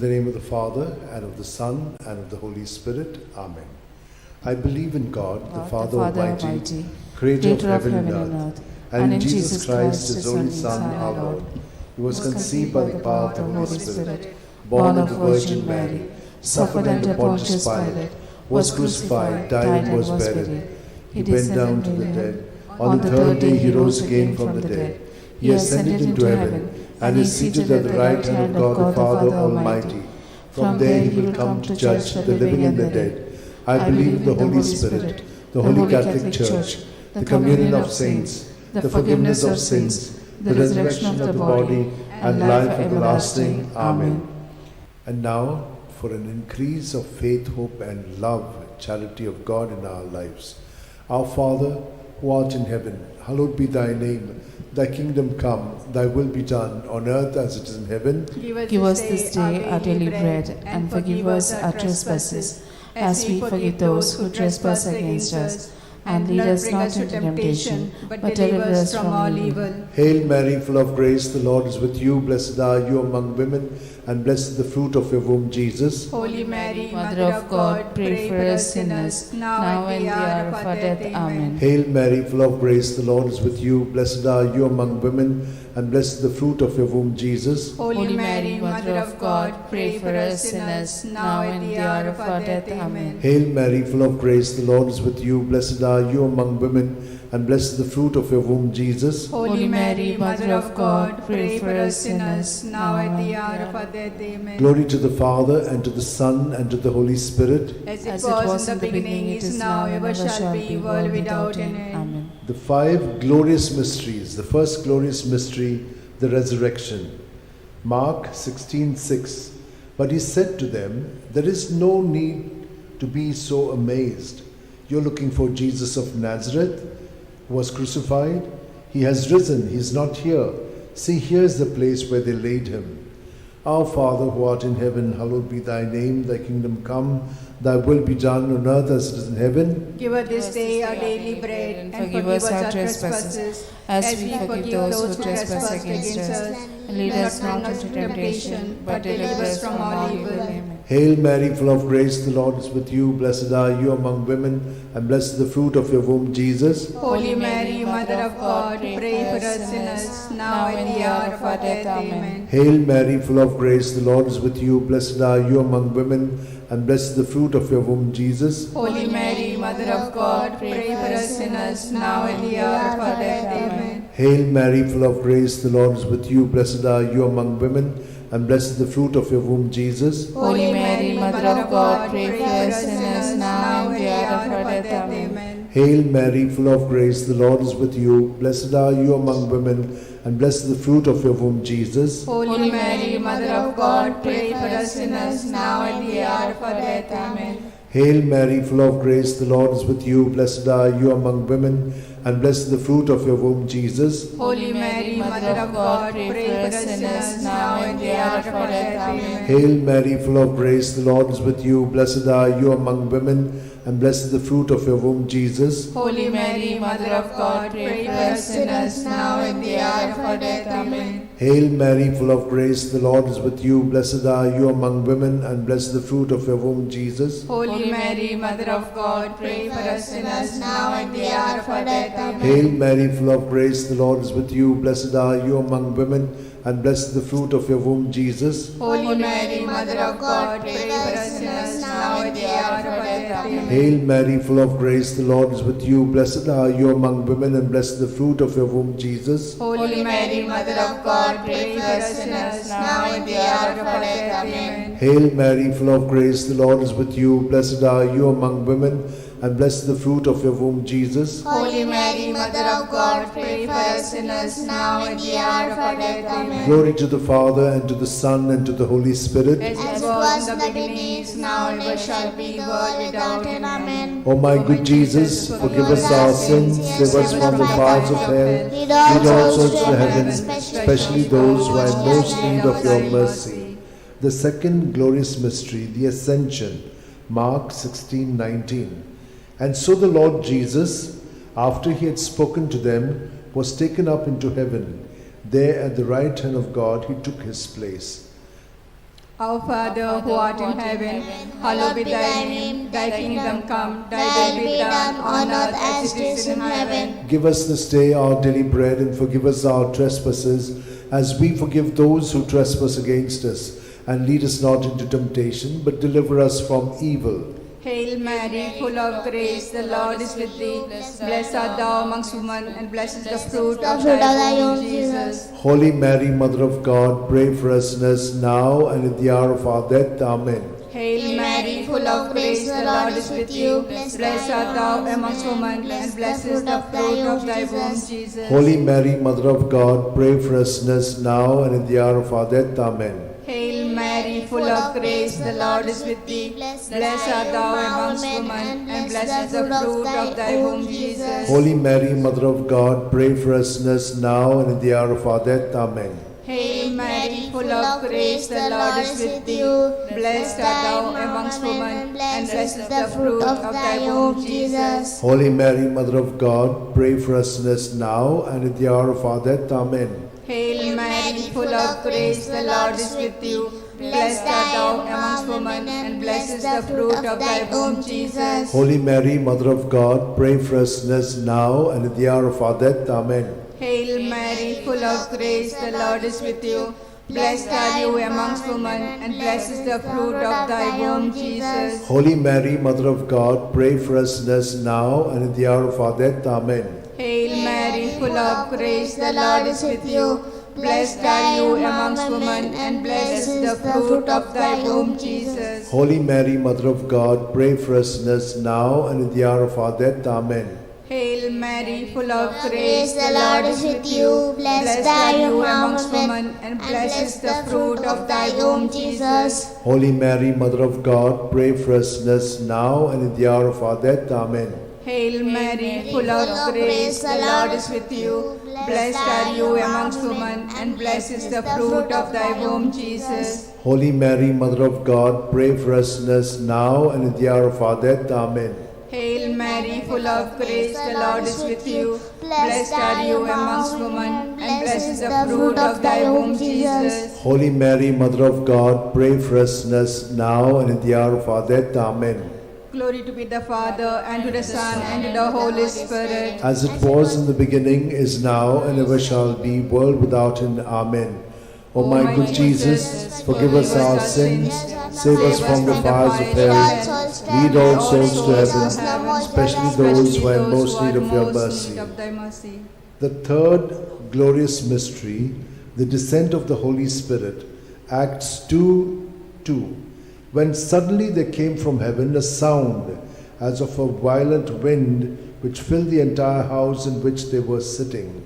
the name of the Father, and of the Son, and of the Holy Spirit. Amen. I believe in God, the Father Almighty, creator of heaven and earth, and in Jesus Christ, his only Son, our Lord, who was conceived by the power of the Holy Spirit, born of the Virgin Mary, suffered under Pontius Pilate, was crucified, died, and was buried. He went down to the dead. On the third day he rose again from the dead. He ascended into heaven, and is seated at the right hand of God the Father Almighty. From there he will come to judge the living and the dead. I believe in the Holy Spirit, the Holy Catholic Church, the communion of saints, the forgiveness of sins, the resurrection of the body, and life everlasting. Amen. And now, for an increase of faith, hope, and love, charity of God in our lives. Our Father, who art in heaven, hallowed be thy name. Thy kingdom come, thy will be done, on earth as it is in heaven. Give us this day our daily bread, and forgive us our trespasses, as we forgive those who trespass against us. And lead us not into temptation, but deliver us from all evil. Hail Mary, full of grace, the Lord is with you. Blessed are you among women, and blessed is the fruit of your womb, Jesus. Holy Mary, Mother of God, pray for us sinners, now and the hour of our death. Amen. Hail Mary, full of grace, the Lord is with you. Blessed are you among women, and blessed is the fruit of your womb, Jesus. Holy Mary, Mother of God, pray for us sinners, now and the hour of our death. Amen. Hail Mary, full of grace, the Lord is with you. Blessed are you among women, and blessed is the fruit of your womb, Jesus. Holy Mary, Mother of God, pray for us sinners, now and the hour of our death. Amen. Glory to the Father, and to the Son, and to the Holy Spirit. As it was in the beginning, it is now, ever shall be, world without end. Amen. The five glorious mysteries. The first glorious mystery, the resurrection. Mark 16:6. But he said to them, there is no need to be so amazed. You're looking for Jesus of Nazareth, who was crucified. He has risen. He is not here. See, here's the place where they laid him. Our Father, who art in heaven, hallowed be thy name. Thy kingdom come. Thy will be done on earth as it is in heaven. Give us this day our daily bread, and forgive us our trespasses, as we forgive those who trespass against us. And lead us not into temptation, but deliver us from all evil. Amen. Hail Mary, full of grace, the Lord is with you. Blessed are you among women, and blessed is the fruit of your womb, Jesus. Holy Mary, Mother of God, pray for us sinners, now and the hour of our death. Amen. Hail Mary, full of grace, the Lord is with you. Blessed are you among women, and blessed is the fruit of your womb, Jesus. Holy Mary, Mother of God, pray for us sinners, now and the hour of our death. Amen. Hail Mary, full of grace, the Lord is with you. Blessed are you among women, and blessed is the fruit of your womb, Jesus. Holy Mary, Mother of God, pray for us sinners, now and the hour of our death. Amen. Hail Mary, full of grace, the Lord is with you. Blessed are you among women, and blessed is the fruit of your womb, Jesus. Holy Mary, Mother of God, pray for us sinners, now and the hour of our death. Amen. Hail Mary, full of grace, the Lord is with you. Blessed are you among women, and blessed is the fruit of your womb, Jesus. Holy Mary, Mother of God, pray for us sinners, now and the hour of our death. Amen. Hail Mary, full of grace, the Lord is with you. Blessed are you among women, and blessed is the fruit of your womb, Jesus. Holy Mary, Mother of God, pray for us sinners, now and the hour of our death. Amen. Hail Mary, full of grace, the Lord is with you. Blessed are you among women, and blessed is the fruit of your womb, Jesus. Holy Mary, Mother of God, pray for us sinners, now and the hour of our death. Amen. Hail Mary, full of grace, the Lord is with you. Blessed are you among women, and blessed is the fruit of your womb, Jesus. Holy Mary, Mother of God, pray for us sinners, now and the hour of our death. Amen. Hail Mary, full of grace, the Lord is with you. Blessed are you among women, and blessed is the fruit of your womb, Jesus. Holy Mary, Mother of God, pray for us sinners, now and the hour of our death. Amen. Hail Mary, full of grace, the Lord is with you. Blessed are you among women, and blessed is the fruit of your womb, Jesus. Holy Mary, Mother of God, pray for us sinners, now and the hour of our death. Amen. Glory to the Father, and to the Son, and to the Holy Spirit. As it was in the beginning, is now, and ever shall be, world without end. Amen. O my good Jesus, forgive us our sins, save us from the fires of hell, lead all souls to heaven, especially those who are in most need of your mercy. The second glorious mystery, the Ascension. Mark 16:19. And so the Lord Jesus, after he had spoken to them, was taken up into heaven. There at the right hand of God he took his place. Our Father who art in heaven, hallowed be thy name. Thy kingdom come, thy will be done on earth as it is in heaven. Give us this day our daily bread, and forgive us our trespasses, as we forgive those who trespass against us. And lead us not into temptation, but deliver us from evil. Hail Mary, full of grace, the Lord is with thee. Blessed art thou amongst women, and blessed is the fruit of thy womb, Jesus. Holy Mary, Mother of God, pray for us sinners now and at the hour of our death. Amen. Hail Mary, full of grace, the Lord is with you. Blessed art thou amongst women, and blessed is the fruit of thy womb, Jesus. Holy Mary, Mother of God, pray for us sinners now and at the hour of our death. Amen. Hail Mary, full of grace, the Lord is with thee. Blessed art thou amongst women, and blessed is the fruit of thy womb, Jesus. Holy Mary, Mother of God, pray for us sinners now and at the hour of our death. Amen. Hail Mary, full of grace, the Lord is with you. Blessed art thou amongst women, and blessed is the fruit of thy womb, Jesus. Holy Mary, Mother of God, pray for us sinners now and at the hour of our death. Amen. Hail Mary, full of grace, the Lord is with you. Blessed art thou amongst women, and blessed is the fruit of thy womb, Jesus. Holy Mary, Mother of God, pray for us sinners now and at the hour of our death. Amen. Hail Mary, full of grace, the Lord is with you. Blessed are you amongst women, and blessed is the fruit of thy womb, Jesus. Holy Mary, Mother of God, pray for us sinners now and at the hour of our death. Amen. Hail Mary, full of grace, the Lord is with you. Blessed are you amongst women, and blessed is the fruit of thy womb, Jesus. Holy Mary, Mother of God, pray for us sinners now and at the hour of our death. Amen. Hail Mary, full of grace, the Lord is with you. Blessed are you amongst women, and blessed is the fruit of thy womb, Jesus. Holy Mary, Mother of God, pray for us sinners now and at the hour of our death. Amen. Hail Mary, full of grace, the Lord is with you. Blessed are you amongst women, and blessed is the fruit of thy womb, Jesus. Holy Mary, Mother of God, pray for us sinners now and at the hour of our death. Amen. Hail Mary, full of grace, the Lord is with you. Blessed are you amongst women, and blessed is the fruit of thy womb, Jesus. Holy Mary, Mother of God, pray for us sinners now and at the hour of our death. Amen. Glory to be the Father, and to the Son, and to the Holy Spirit. As it was in the beginning, is now, and ever shall be, world without end. Amen. O my good Jesus, forgive us our sins, save us from the fires of hell, lead all souls to heaven, especially those who are in most need of your mercy. The third glorious mystery, the descent of the Holy Spirit, Acts 2:2. When suddenly there came from heaven a sound as of a violent wind, which filled the entire house in which they were sitting.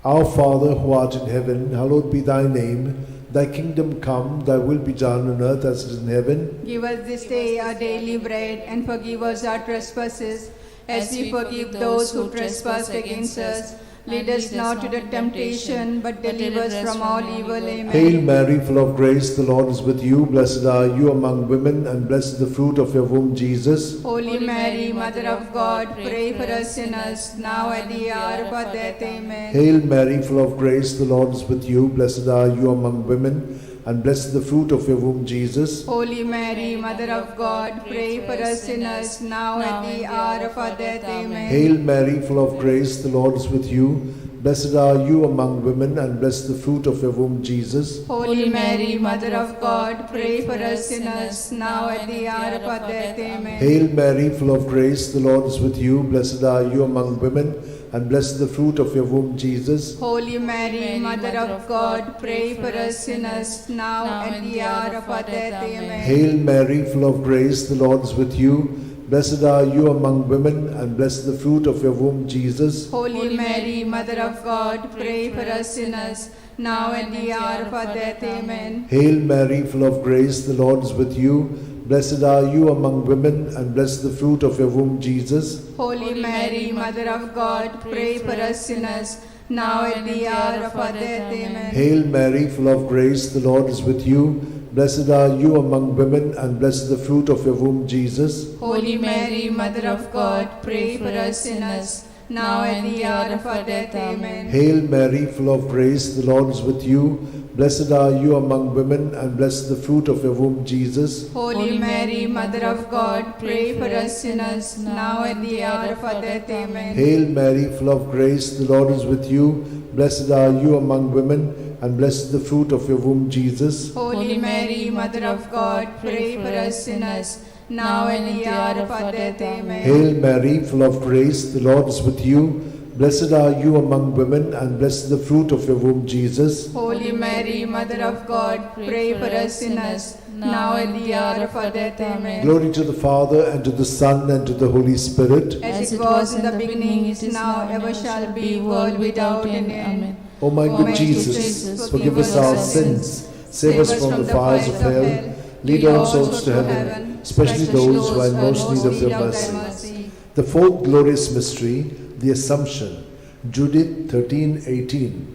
Our Father, who art in heaven, hallowed be thy name. Thy kingdom come, thy will be done on earth as it is in heaven. Give us this day our daily bread, and forgive us our trespasses, as we forgive those who trespass against us. Lead us not to the temptation, but deliver us from all evil. Amen. Hail Mary, full of grace, the Lord is with you. Blessed are you among women, and blessed is the fruit of your womb, Jesus. Holy Mary, Mother of God, pray for us sinners, now at the hour of our death. Amen. Hail Mary, full of grace, the Lord is with you. Blessed are you among women, and blessed is the fruit of your womb, Jesus. Holy Mary, Mother of God, pray for us sinners, now at the hour of our death. Amen. Hail Mary, full of grace, the Lord is with you. Blessed are you among women, and blessed is the fruit of your womb, Jesus. Holy Mary, Mother of God, pray for us sinners, now at the hour of our death. Amen. Hail Mary, full of grace, the Lord is with you. Blessed are you among women, and blessed is the fruit of your womb, Jesus. Holy Mary, Mother of God, pray for us sinners, now at the hour of our death. Amen. Hail Mary, full of grace, the Lord is with you. Blessed are you among women, and blessed is the fruit of your womb, Jesus. Holy Mary, Mother of God, pray for us sinners, now at the hour of our death. Amen. Hail Mary, full of grace, the Lord is with you. Blessed are you among women, and blessed is the fruit of your womb, Jesus. Holy Mary, Mother of God, pray for us sinners, now at the hour of our death. Amen. Hail Mary, full of grace, the Lord is with you. Blessed are you among women, and blessed is the fruit of your womb, Jesus. Holy Mary, Mother of God, pray for us sinners, now at the hour of our death. Amen. Hail Mary, full of grace, the Lord is with you. Blessed are you among women, and blessed the fruit of your womb, Jesus. Holy Mary, Mother of God, pray for us sinners, now at the hour of our death. Amen. Hail Mary, full of grace, the Lord is with you. Blessed are you among women, and blessed the fruit of your womb, Jesus. Holy Mary, Mother of God, pray for us sinners, now at the hour of our death. Amen. Hail Mary, full of grace, the Lord is with you. Blessed are you among women, and blessed the fruit of your womb, Jesus. Holy Mary, Mother of God, pray for us sinners, now at the hour of our death. Amen. Glory to the Father, and to the Son, and to the Holy Spirit. As it was in the beginning, is now, ever shall be, world without end. Amen. O my good Jesus, forgive us our sins, save us from the fires of hell, lead all souls to heaven, especially those who are in most need of your mercy. The fourth glorious mystery, the Assumption. Judith 13:18.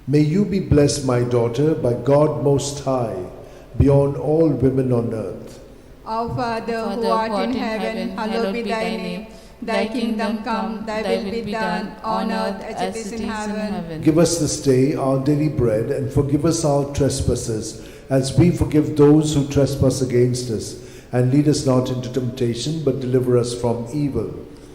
May you be blessed, my daughter, by God Most High, beyond all women on earth. Our Father, who art in heaven, hallowed be thy name. Thy kingdom come, thy will be done, on earth as it is in heaven. Give us this day our daily bread, and forgive us our trespasses, as we forgive those who trespass against us. And lead us not into temptation, but deliver us from evil.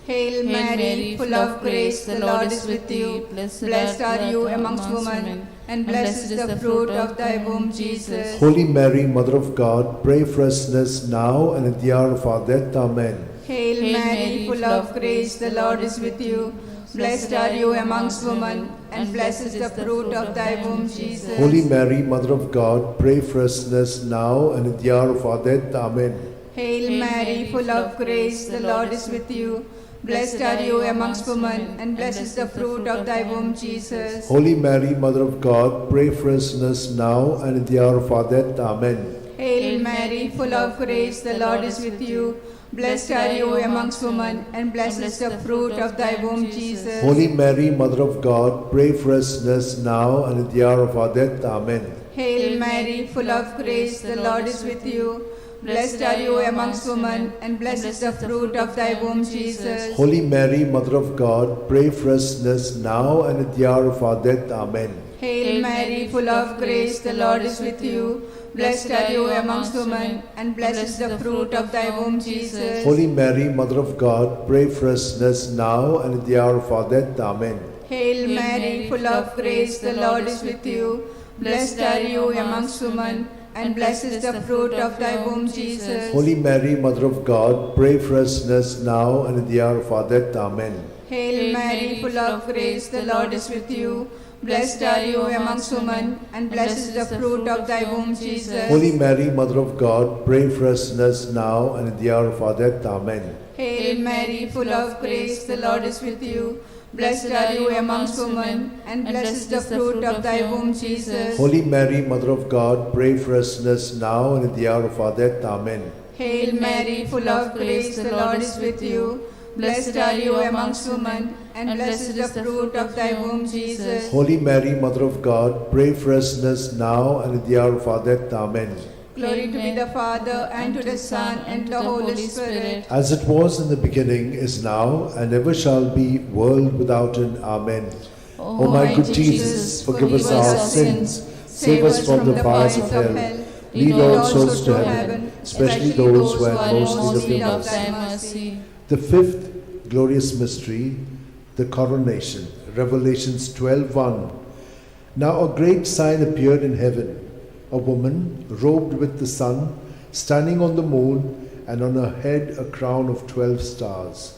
Hail Mary, full of grace, the Lord is with you. Blessed are you amongst women, and blessed is the fruit of thy womb, Jesus. Holy Mary, Mother of God, pray for us sinners now and at the hour of our death. Amen. Hail Mary, full of grace, the Lord is with you. Blessed are you amongst women, and blessed is the fruit of thy womb, Jesus. Holy Mary, Mother of God, pray for us sinners now and at the hour of our death. Amen. Hail Mary, full of grace, the Lord is with you. Blessed are you amongst women, and blessed is the fruit of thy womb, Jesus. Holy Mary, Mother of God, pray for us sinners now and at the hour of our death. Amen. Hail Mary, full of grace, the Lord is with you. Blessed are you amongst women, and blessed is the fruit of thy womb, Jesus. Holy Mary, Mother of God, pray for us sinners now and at the hour of our death. Amen. Hail Mary, full of grace, the Lord is with you. Blessed are you amongst women, and blessed is the fruit of thy womb, Jesus. Holy Mary, Mother of God, pray for us sinners now and at the hour of our death. Amen. Hail Mary, full of grace, the Lord is with you. Blessed are you amongst women, and blessed is the fruit of thy womb, Jesus. Holy Mary, Mother of God, pray for us sinners now and at the hour of our death. Amen. Hail Mary, full of grace, the Lord is with you. Blessed are you amongst women, and blessed is the fruit of thy womb, Jesus. Holy Mary, Mother of God, pray for us sinners now and at the hour of our death. Amen. Hail Mary, full of grace, the Lord is with you. Blessed are you amongst women, and blessed is the fruit of thy womb, Jesus. Holy Mary, Mother of God, pray for us sinners now and at the hour of our death. Amen. Hail Mary, full of grace, the Lord is with you. Blessed are you amongst women, and blessed is the fruit of thy womb, Jesus. Holy Mary, Mother of God, pray for us sinners now and at the hour of our death. Amen. Hail Mary, full of grace, the Lord is with you. Blessed are you amongst women, and blessed is the fruit of thy womb, Jesus. Holy Mary, Mother of God, pray for us sinners now and at the hour of our death. Amen. Glory to be the Father, and to the Son, and to the Holy Spirit. As it was in the beginning, is now, and ever shall be, world without end. Amen. O my good Jesus, forgive us our sins, save us from the fires of hell, lead all souls to heaven, especially those who have most need of thy mercy. The fifth glorious mystery, the coronation. Revelations 12:1. Now a great sign appeared in heaven, a woman robed with the sun, standing on the moon, and on her head a crown of 12 stars.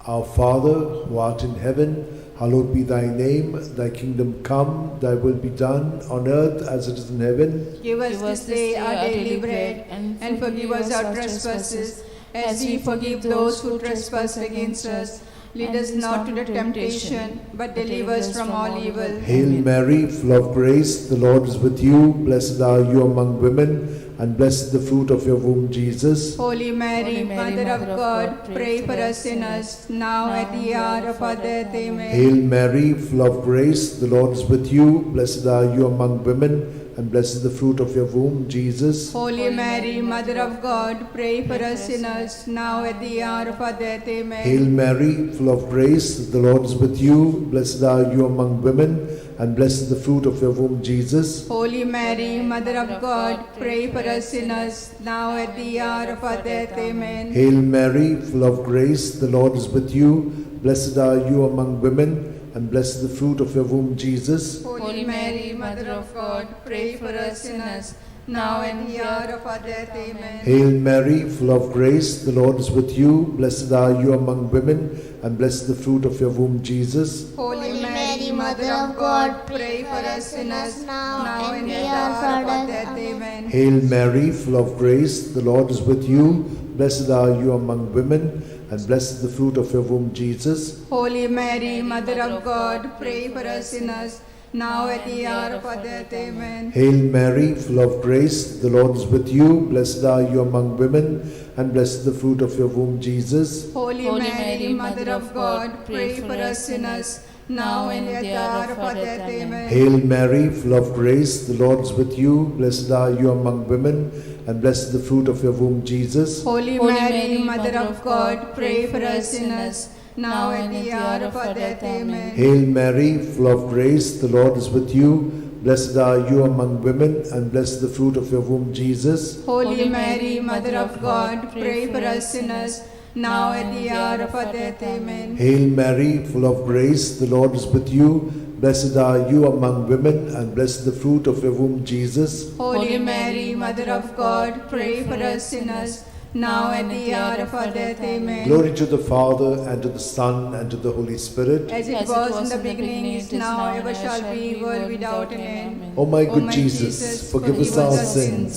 Our Father, who art in heaven, hallowed be thy name. Thy kingdom come, thy will be done, on earth as it is in heaven. Give us this day our daily bread, and forgive us our trespasses, as we forgive those who trespass against us. Lead us not into temptation, but deliver us from all evil. Hail Mary, full of grace, the Lord is with you. Blessed are you among women, and blessed is the fruit of your womb, Jesus. Holy Mary, Mother of God, pray for us sinners, now at the hour of our death. Amen. Hail Mary, full of grace, the Lord is with you. Blessed are you among women, and blessed is the fruit of your womb, Jesus. Holy Mary, Mother of God, pray for us sinners, now at the hour of our death. Amen. Hail Mary, full of grace, the Lord is with you. Blessed are you among women, and blessed is the fruit of your womb, Jesus. Holy Mary, Mother of God, pray for us sinners, now at the hour of our death. Amen. Hail Mary, full of grace, the Lord is with you. Blessed are you among women, and blessed is the fruit of your womb, Jesus. Holy Mary, Mother of God, pray for us sinners, now and the hour of our death. Amen. Hail Mary, full of grace, the Lord is with you. Blessed are you among women, and blessed is the fruit of your womb, Jesus. Holy Mary, Mother of God, pray for us sinners, now and at the hour of our death. Amen. Hail Mary, full of grace, the Lord is with you. Blessed are you among women, and blessed is the fruit of your womb, Jesus. Holy Mary, Mother of God, pray for us sinners, now at the hour of our death. Amen. Hail Mary, full of grace, the Lord is with you. Blessed are you among women, and blessed is the fruit of your womb, Jesus. Holy Mary, Mother of God, pray for us sinners, now and at the hour of our death. Amen. Hail Mary, full of grace, the Lord is with you. Blessed are you among women, and blessed is the fruit of your womb, Jesus. Holy Mary, Mother of God, pray for us sinners, now and at the hour of our death. Amen. Hail Mary, full of grace, the Lord is with you. Blessed are you among women, and blessed is the fruit of your womb, Jesus. Holy Mary, Mother of God, pray for us sinners, now at the hour of our death. Amen. Hail Mary, full of grace, the Lord is with you. Blessed are you among women, and blessed is the fruit of your womb, Jesus. Holy Mary, Mother of God, pray for us sinners, now at the hour of our death. Amen. Glory to the Father, and to the Son, and to the Holy Spirit. As it was in the beginning, is now, ever shall be, world without an end. O my good Jesus, forgive us our sins,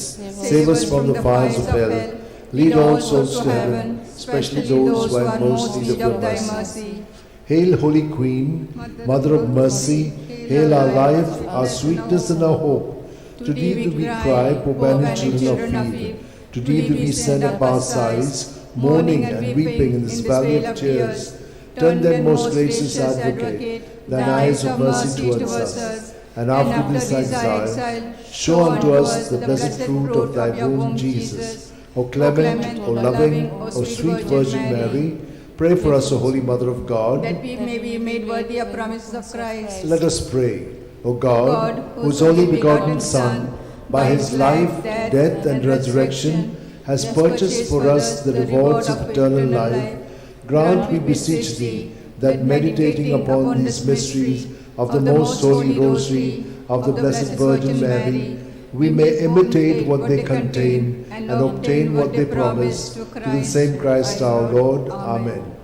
save us from the fires of hell, lead all souls to heaven, especially those who are in most need of thy mercy. Hail, Holy Queen, Mother of Mercy, hail our life, our sweetness, and our hope. To thee do we cry, poor banished children of Eve. To thee do we send up our sighs, mourning and weeping in this valley of tears. Turn then, most gracious Advocate, thine eyes of mercy towards us, and after this exile, show unto us the blessed fruit of thy womb, Jesus. O clement, O loving, O sweet Virgin Mary, pray for us, O Holy Mother of God, that we may be made worthy of promises of Christ. Let us pray. O God, whose only begotten Son, by his life, death, and resurrection, has purchased for us the rewards of eternal life, grant, we beseech thee, that meditating upon these mysteries of the most holy Rosary of the Blessed Virgin Mary, we may imitate what they contain and obtain what they promise, through the same Christ our Lord. Amen.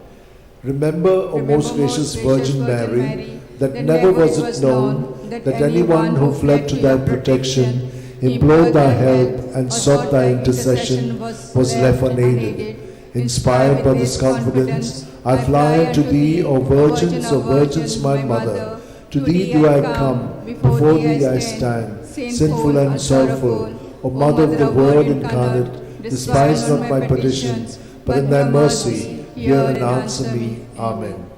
Remember, O most gracious Virgin Mary, that never was it known that anyone who fled to thy protection, implored thy help, and sought thy intercession was left unaided. Inspired by this confidence, I fly unto thee, O Virgins, my Mother. To thee do I come, before thee I stand, sinful and sorrowful. O Mother of the Word incarnate, despise not my petitions, but in thy mercy hear and answer me. Amen.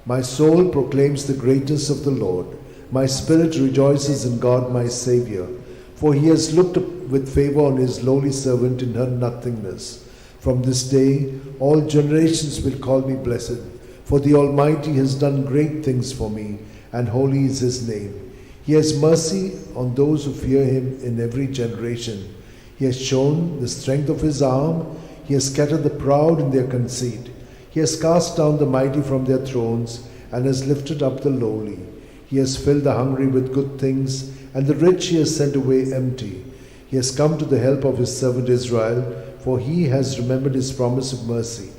My soul proclaims the greatness of the Lord. My spirit rejoices in God my Saviour, for he has looked with favour on his lowly servant in her nothingness. From this day all generations will call me blessed, for the Almighty has done great things for me, and holy is his name. He has mercy on those who fear him in every generation. He has shown the strength of his arm. He has scattered the proud in their conceit. He has cast down the mighty from their thrones, and has lifted up the lowly. He has filled the hungry with good things, and the rich he has sent away empty. He has come to the help of his servant Israel, for he has remembered his promise of mercy,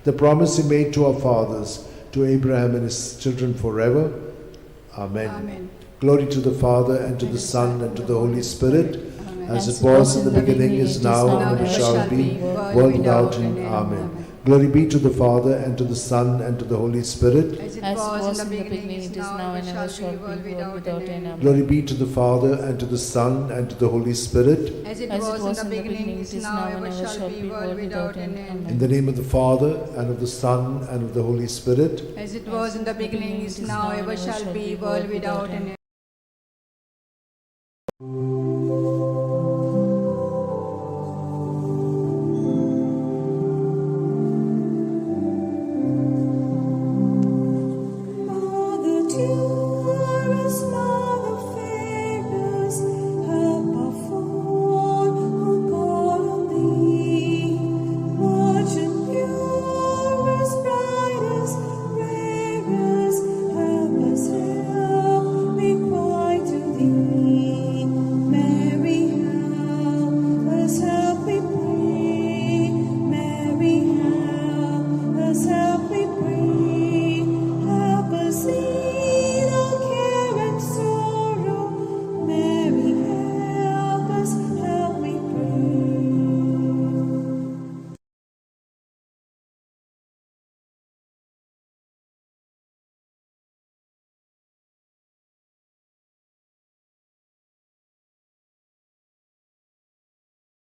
the promise he made to our fathers, to Abraham and his children forever. Amen. Amen. Glory to the Father, and to the Son, and to the Holy Spirit, as it was in the beginning, is now, and ever shall be, world without end. Amen. Glory be to the Father, and to the Son, and to the Holy Spirit. As it was in the beginning, it is now, and ever shall be, world without end. Amen. Glory be to the Father, and to the Son, and to the Holy Spirit. As it was in the beginning, it is now, and ever shall be, world without end. In the name of the Father, and of the Son, and of the Holy Spirit. As it was in the beginning, is now, ever shall be, world without end.